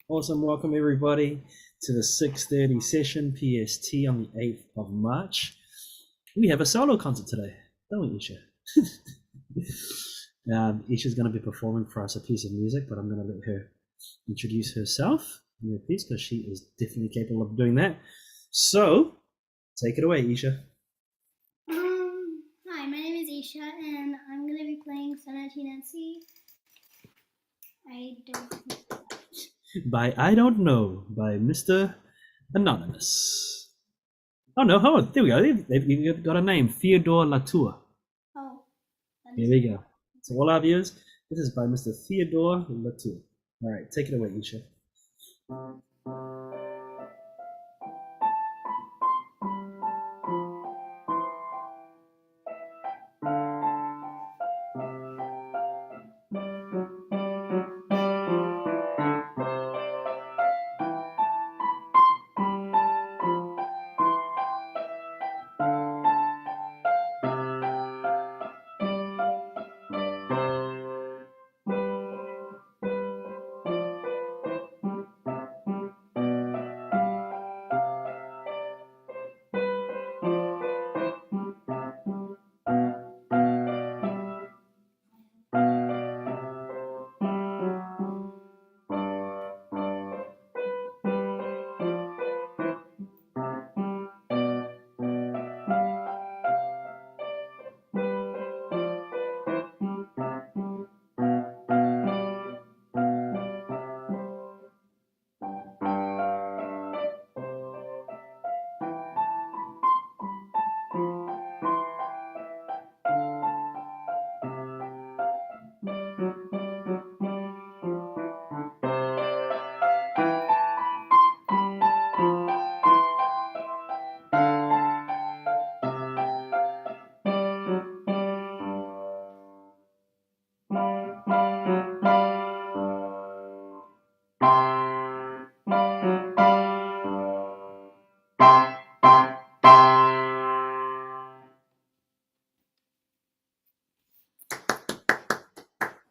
Awesome. Welcome everybody to the 6:30 session PST on the 8th of March. We have a solo concert today, don't we, Isha? Isha's going to be performing for us a piece of music, but I'm going to let her introduce herself in a piece because she is definitely capable of doing that. So, take it away, Isha. Hi, my name is Isha, and I'm going to be playing Sonatina and C. By I Don't Know by Mr. Anonymous. Oh no, hold on. There we go. You've got a name, Theodore Latour. Oh. Here we go. So all our viewers, this is by Mr. Theodore Latour. All right, take it away, Isha.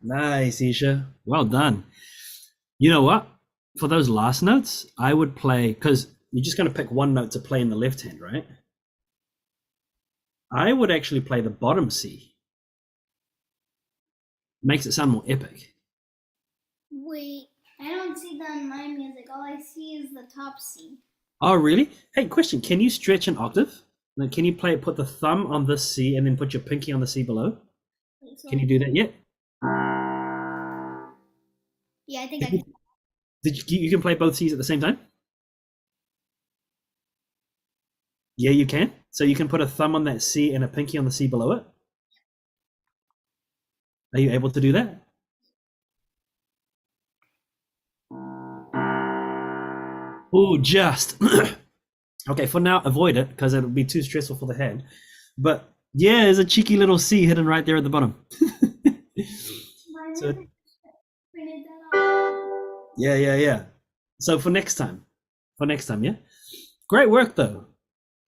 Nice, Isha. Well done. You know what? For those last notes, I would play, because you're just going to pick one note to play in the left hand, right? I would actually play the bottom C. Makes it sound more epic. Wait, I don't see that in my music. All I see is the top C. Oh, really? Hey, question. Can you stretch an octave? Like, can you put the thumb on this C and then put your pinky on the C below? Wait, so Can you do that yet? Yeah, I think I can. You can play both C's at the same time? Yeah, you can. So you can put a thumb on that C and a pinky on the C below it. Are you able to do that? Oh, just. Okay, for now, avoid it because it'll be too stressful for the hand. But yeah, there's a cheeky little C hidden right there at the bottom. So, yeah. So for next time, yeah. Great work though.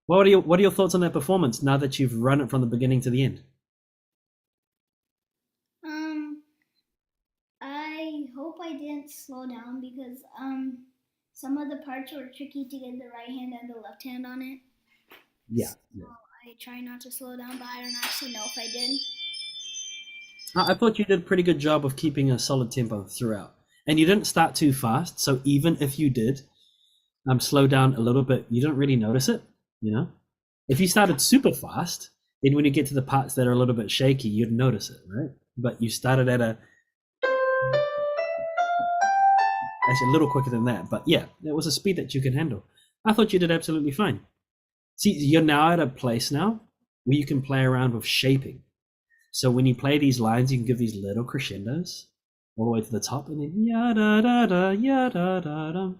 What are your thoughts on that performance now that you've run it from the beginning to the end? I hope I didn't slow down because some of the parts were tricky to get the right hand and the left hand on it. Yeah. So I try not to slow down, but I don't actually know if I did. I thought you did a pretty good job of keeping a solid tempo throughout. And you didn't start too fast, so even if you did slow down a little bit, you don't really notice it, you know? If you started super fast, then when you get to the parts that are a little bit shaky, you'd notice it, right? But you started at actually a little quicker than that. But yeah, it was a speed that you can handle. I thought you did absolutely fine. See, you're now at a place now where you can play around with shaping. So when you play these lines, you can give these little crescendos all the way to the top, and then ya da da da ya da da da,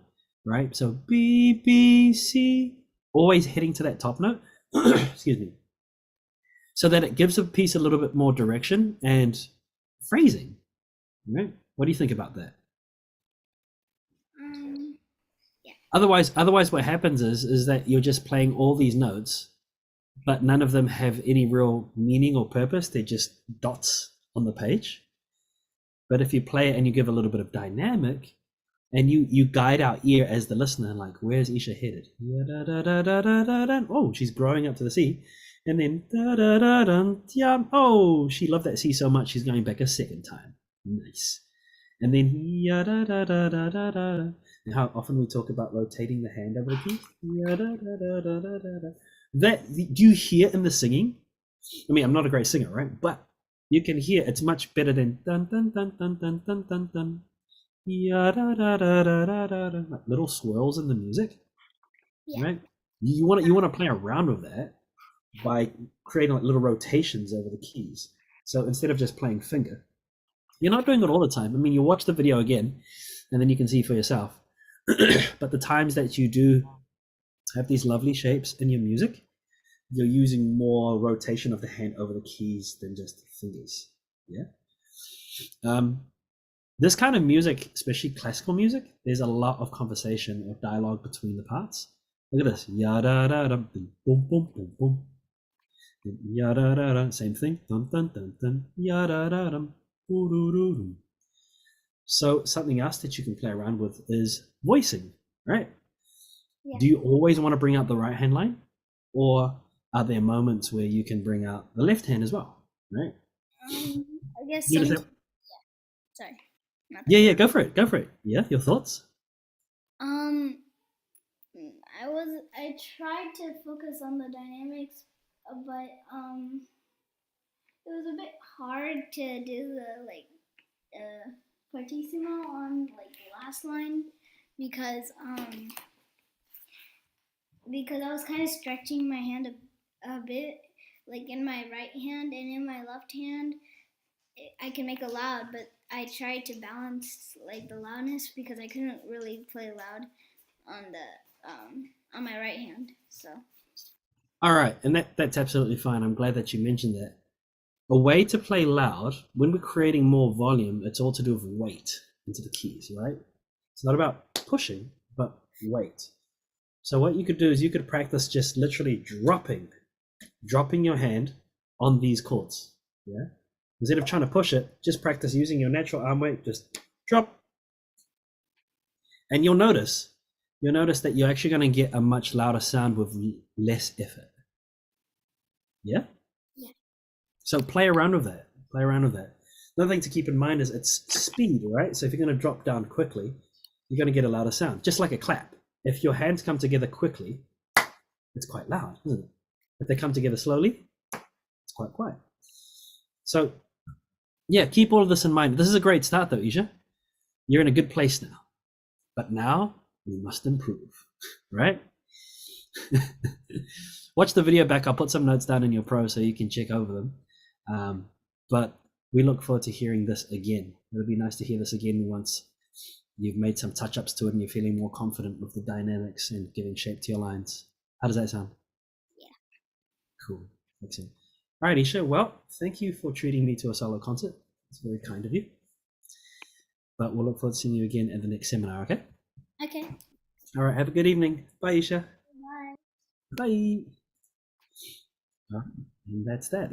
right? So B B C, always hitting to that top note. Excuse me. So that it gives a piece a little bit more direction and phrasing. Right? What do you think about that? Yeah. Otherwise, what happens is that you're just playing all these notes, but none of them have any real meaning or purpose. They're just dots on the page. But if you play it and you give a little bit of dynamic, And you guide our ear as the listener, like, where's Isha headed? Oh, she's growing up to the C. And then oh, she loved that C so much she's going back a second time. Nice. And then and how often we talk about rotating the hand over the keys. That do you hear in the singing? I mean, I'm not a great singer, right? But you can hear it's much better than dun dun dun dun dun dun dun dun. Like little swirls in the music, Yeah. right? You want to play around with that by creating like little rotations over the keys. So instead of just playing finger, you're not doing it all the time. I mean, you watch the video again, and then you can see for yourself. But the times that you do have these lovely shapes in your music, you're using more rotation of the hand over the keys than just fingers. Yeah. This kind of music, especially classical music, there's a lot of conversation or dialogue between the parts. Look at this. Yada da da boom boom boom boom. Yada da da. Same thing. Dun dun dun dun. Yada da dum. So something else that you can play around with is voicing, right? Yeah. Do you always want to bring out the right hand line, or are there moments where you can bring out the left hand as well, right? I guess You some. understand? Sorry. Yeah, go for it. Yeah, your thoughts? I tried to focus on the dynamics, but it was a bit hard to do the fortissimo on like the last line because I was kind of stretching my hand a bit, like in my right hand and in my left hand. I can make it loud, but I tried to balance like the loudness because I couldn't really play loud on the on my right hand. So All right, and that's absolutely fine. I'm glad that you mentioned that. A way to play loud, when we're creating more volume, it's all to do with weight into the keys, right? It's not about pushing, but weight. So what you could do is you could practice just literally dropping your hand on these chords. Yeah. Instead of trying to push it, just practice using your natural arm weight, just drop. And you'll notice that you're actually going to get a much louder sound with less effort. Yeah? Yeah. So play around with that. Another thing to keep in mind is it's speed, right? So if you're going to drop down quickly, you're going to get a louder sound, just like a clap. If your hands come together quickly, it's quite loud, isn't it? If they come together slowly, it's quite quiet. So yeah, keep all of this in mind. This is a great start though, Isha. You're in a good place now. But now we must improve, right? Watch the video back. I'll put some notes down in your pro so you can check over them. But we look forward to hearing this again. It'll be nice to hear this again once you've made some touch-ups to it and you're feeling more confident with the dynamics and giving shape to your lines. How does that sound? yeah. Cool. Excellent. All right, Isha. Well, thank you for treating me to a solo concert. It's very kind of you. But we'll look forward to seeing you again at the next seminar, okay? Okay. All right, have a good evening. Bye, Isha. Bye. Bye. And that's that.